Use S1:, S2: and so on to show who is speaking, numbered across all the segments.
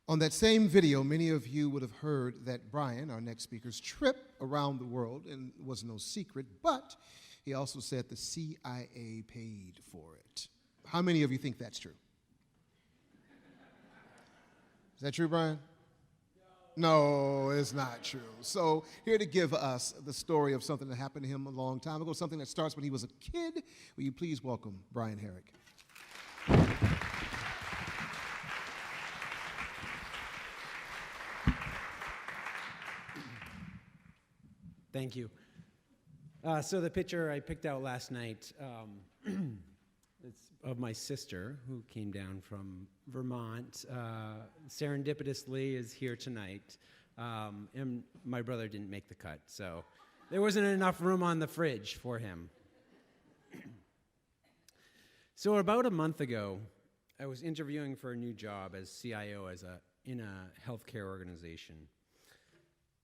S1: On that same video, many of you would have heard that Brian, our next speaker's trip around the world, and was no secret, but he also said the CIA paid for it. How many of you think that's true? Is that true, Brian? No, it's not true. So here to give us the story of something that happened to him a long time ago, something that starts when he was a kid, will you please welcome Brian Herrick.
S2: Thank you. So the picture I picked out last night, it's of my sister who came down from Vermont. Serendipitously is here tonight. And my brother didn't make the cut, so there wasn't enough room on the fridge for him. So about a month ago, I was interviewing for a new job as CIO in a healthcare organization.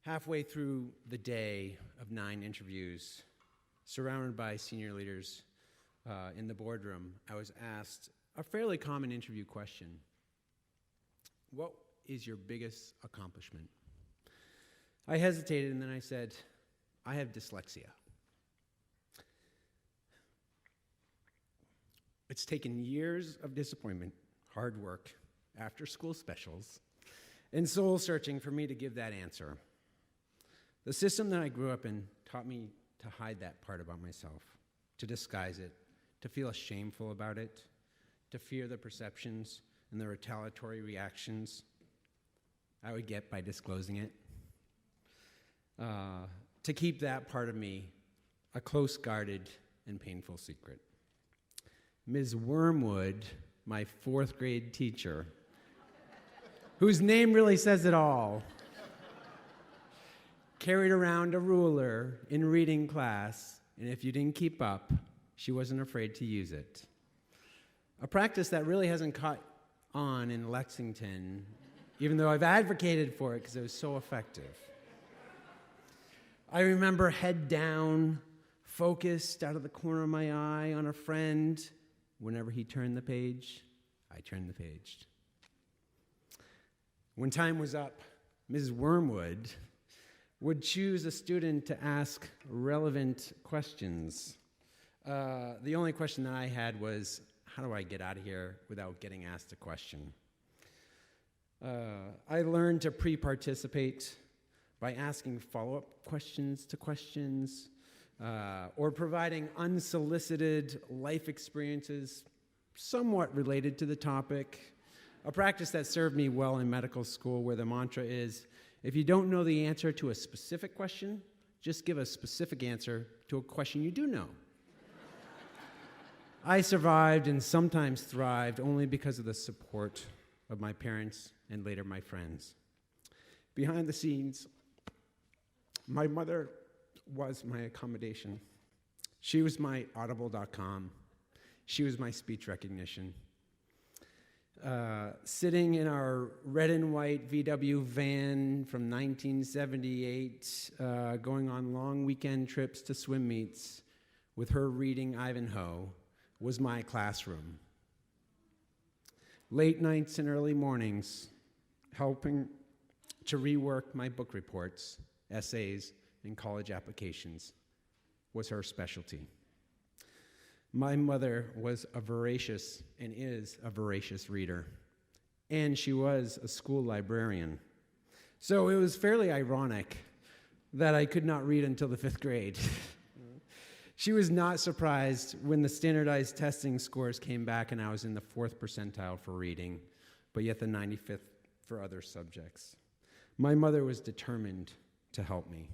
S2: Halfway through the day of 9 interviews, surrounded by senior leaders in the boardroom, I was asked a fairly common interview question. What is your biggest accomplishment? I hesitated and then I said, I have dyslexia. It's taken years of disappointment, hard work, after-school specials, and soul-searching for me to give that answer. The system that I grew up in taught me to hide that part about myself, to disguise it, to feel shameful about it, to fear the perceptions and the retaliatory reactions I would get by disclosing it, to keep that part of me a close-guarded and painful secret. Ms. Wormwood, my 4th grade teacher, whose name really says it all, carried around a ruler in reading class, and if you didn't keep up, she wasn't afraid to use it. A practice that really hasn't caught on in Lexington, even though I've advocated for it because it was so effective. I remember head down, focused out of the corner of my eye on a friend. Whenever he turned the page, I turned the page. When time was up, Ms. Wormwood would choose a student to ask relevant questions. The only question that I had was, how do I get out of here without getting asked a question? I learned to pre-participate by asking follow-up questions to questions, or providing unsolicited life experiences somewhat related to the topic, a practice that served me well in medical school where the mantra is, if you don't know the answer to a specific question, just give a specific answer to a question you do know. I survived and sometimes thrived only because of the support of my parents and later my friends. Behind the scenes, my mother was my accommodation. She was my audible.com. She was my speech recognition. Sitting in our red and white VW van from 1978, going on long weekend trips to swim meets with her reading Ivanhoe was my classroom. Late nights and early mornings, helping to rework my book reports, essays, and college applications was her specialty. My mother was a voracious and is a voracious reader, and she was a school librarian. So it was fairly ironic that I could not read until the 5th grade. She was not surprised when the standardized testing scores came back and I was in the 4th percentile for reading, but yet the 95th for other subjects. My mother was determined to help me.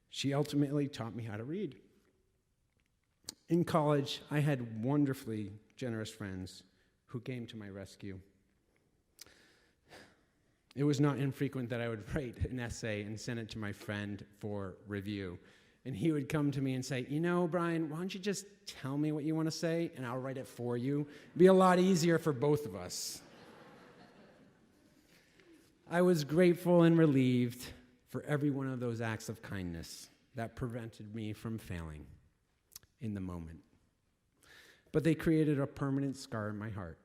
S2: She ultimately taught me how to read. In college, I had wonderfully generous friends who came to my rescue. It was not infrequent that I would write an essay and send it to my friend for review. And he would come to me and say, you know, Brian, why don't you just tell me what you want to say, and I'll write it for you. It'd be a lot easier for both of us. I was grateful and relieved for every one of those acts of kindness that prevented me from failing in the moment. But they created a permanent scar in my heart.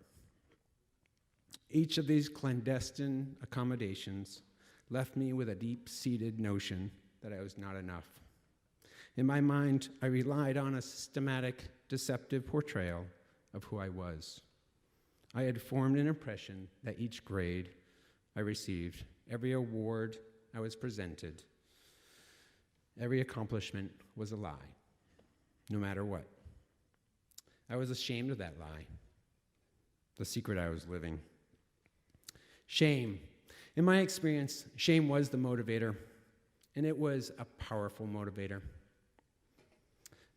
S2: Each of these clandestine accommodations left me with a deep-seated notion that I was not enough. In my mind, I relied on a systematic, deceptive portrayal of who I was. I had formed an impression that each grade I received, every award I was presented, every accomplishment was a lie, no matter what. I was ashamed of that lie, the secret I was living. Shame. In my experience, shame was the motivator, and it was a powerful motivator.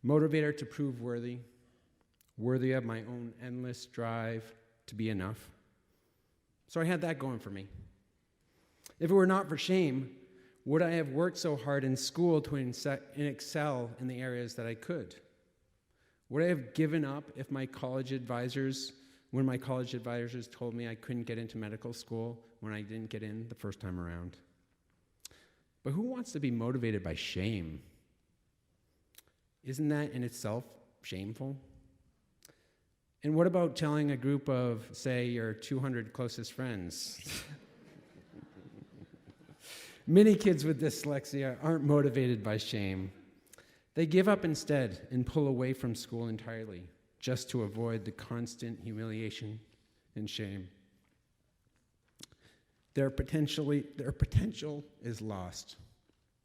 S2: Motivator to prove worthy of my own endless drive to be enough. So I had that going for me. If it were not for shame, would I have worked so hard in school to excel in the areas that I could? Would I have given up if when my college advisors told me I couldn't get into medical school when I didn't get in the first time around? But who wants to be motivated by shame? Isn't that in itself shameful? And what about telling a group of, say, your 200 closest friends? Many kids with dyslexia aren't motivated by shame. They give up instead and pull away from school entirely, just to avoid the constant humiliation and shame. Their potential is lost,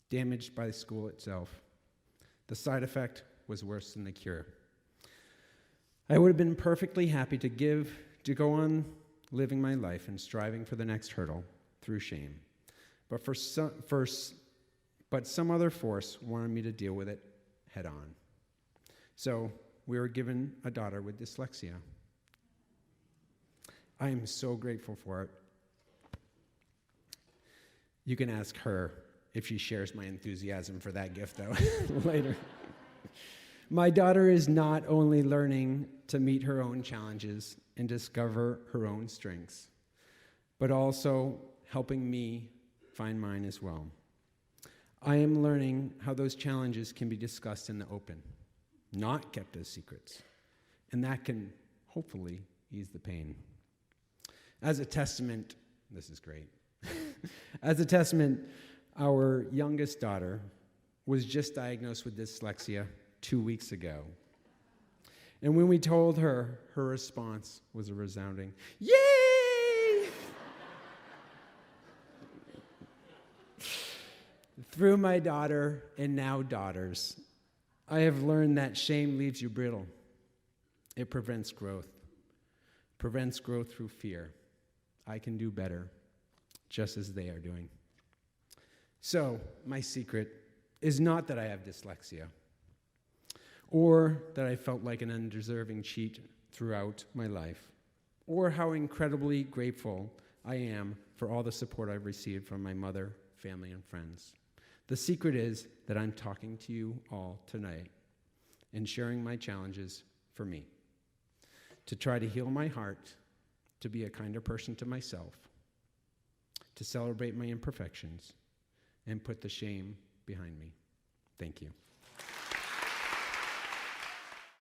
S2: damaged by the school itself. The side effect was worse than the cure. I would have been perfectly happy to go on living my life and striving for the next hurdle through shame. But some other force wanted me to deal with it head on. So we were given a daughter with dyslexia. I am so grateful for it. You can ask her if she shares my enthusiasm for that gift, though, later. My daughter is not only learning to meet her own challenges and discover her own strengths, but also helping me find mine as well. I am learning how those challenges can be discussed in the open, not kept as secrets, and that can hopefully ease the pain. As a testament, this is great. As a testament, our youngest daughter was just diagnosed with dyslexia 2 weeks ago. And when we told her, her response was a resounding, "Yay!" Through my daughter and now daughters, I have learned that shame leaves you brittle. It prevents growth through fear. I can do better, just as they are doing. So, my secret is not that I have dyslexia, or that I felt like an undeserving cheat throughout my life, or how incredibly grateful I am for all the support I've received from my mother, family, and friends. The secret is that I'm talking to you all tonight and sharing my challenges for me, to try to heal my heart, to be a kinder person to myself, to celebrate my imperfections, and put the shame behind me. Thank you.